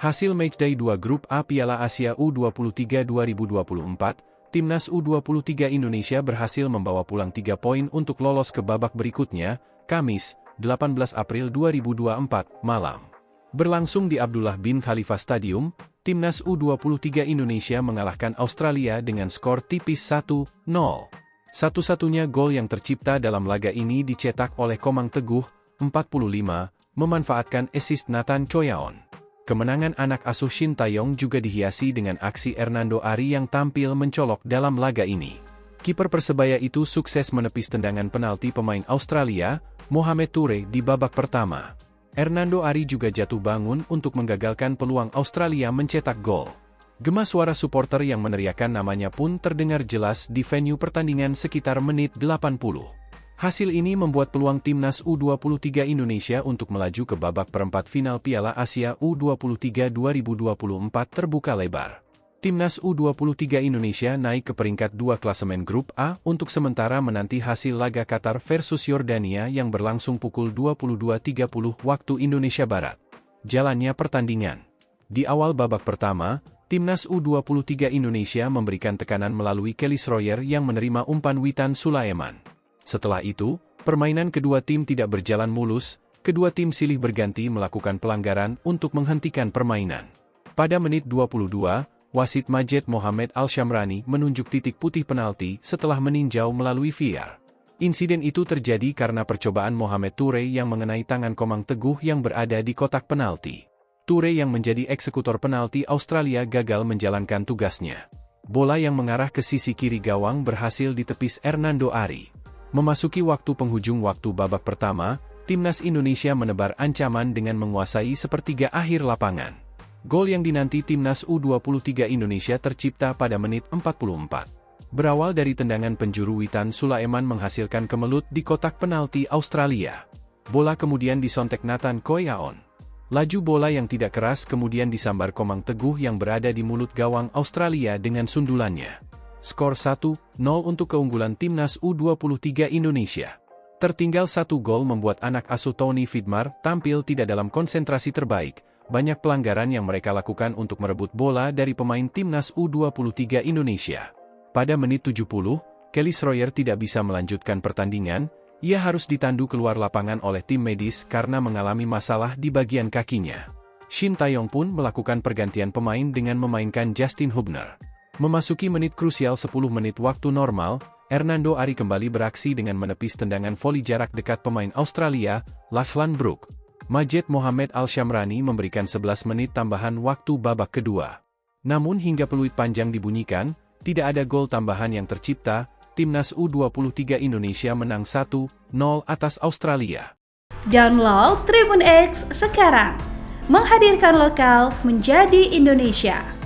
Hasil matchday 2 Grup A Piala Asia U23 2024, Timnas U23 Indonesia berhasil membawa pulang 3 poin untuk lolos ke babak berikutnya, Kamis, 18 April 2024, malam. Berlangsung di Abdullah bin Khalifa Stadium, Timnas U23 Indonesia mengalahkan Australia dengan skor tipis 1-0. Satu-satunya gol yang tercipta dalam laga ini dicetak oleh Komang Teguh, 45, memanfaatkan assist Nathan Choyaon. Kemenangan anak asuh Shin Taeyong juga dihiasi dengan aksi Hernando Ari yang tampil mencolok dalam laga ini. Kiper Persebaya itu sukses menepis tendangan penalti pemain Australia, Mohamed Toure di babak pertama. Hernando Ari juga jatuh bangun untuk menggagalkan peluang Australia mencetak gol. Gema suara supporter yang meneriakkan namanya pun terdengar jelas di venue pertandingan sekitar menit 80. Hasil ini membuat peluang Timnas U23 Indonesia untuk melaju ke babak perempat final Piala Asia U23 2024 terbuka lebar. Timnas U23 Indonesia naik ke peringkat 2 klasemen Grup A untuk sementara menanti hasil laga Qatar versus Yordania yang berlangsung pukul 22.30 waktu Indonesia Barat. Jalannya pertandingan. Di awal babak pertama, Timnas U23 Indonesia memberikan tekanan melalui Kelly Schroyer yang menerima umpan Witan Sulaiman. Setelah itu, permainan kedua tim tidak berjalan mulus, kedua tim silih berganti melakukan pelanggaran untuk menghentikan permainan. Pada menit 22, wasit Majed Mohamed Al-Shamrani menunjuk titik putih penalti setelah meninjau melalui VAR. Insiden itu terjadi karena percobaan Mohamed Toure yang mengenai tangan Komang Teguh yang berada di kotak penalti. Toure yang menjadi eksekutor penalti Australia gagal menjalankan tugasnya. Bola yang mengarah ke sisi kiri gawang berhasil ditepis Hernando Ari. Memasuki waktu penghujung waktu babak pertama, Timnas Indonesia menebar ancaman dengan menguasai sepertiga akhir lapangan. Gol yang dinanti Timnas U23 Indonesia tercipta pada menit 44. Berawal dari tendangan penjuru Witan Sulaiman menghasilkan kemelut di kotak penalti Australia. Bola kemudian disontek Nathan Choyaon. Laju bola yang tidak keras kemudian disambar Komang Teguh yang berada di mulut gawang Australia dengan sundulannya. Skor 1-0 untuk keunggulan Timnas U23 Indonesia. Tertinggal 1 gol membuat anak asuh Tony Vidmar tampil tidak dalam konsentrasi terbaik. Banyak pelanggaran yang mereka lakukan untuk merebut bola dari pemain Timnas U23 Indonesia. Pada menit 70, Kelly Schroyer tidak bisa melanjutkan pertandingan. Ia harus ditandu keluar lapangan oleh tim medis karena mengalami masalah di bagian kakinya. Shin Taeyong pun melakukan pergantian pemain dengan memainkan Justin Hubner. Memasuki menit krusial 10 menit waktu normal, Hernando Ari kembali beraksi dengan menepis tendangan voli jarak dekat pemain Australia, Lachlan Brook. Majed Mohamed Al-Shamrani memberikan 11 menit tambahan waktu babak kedua. Namun hingga peluit panjang dibunyikan, tidak ada gol tambahan yang tercipta. Timnas U23 Indonesia menang 1-0 atas Australia. Download Tribun X sekarang, menghadirkan lokal menjadi Indonesia.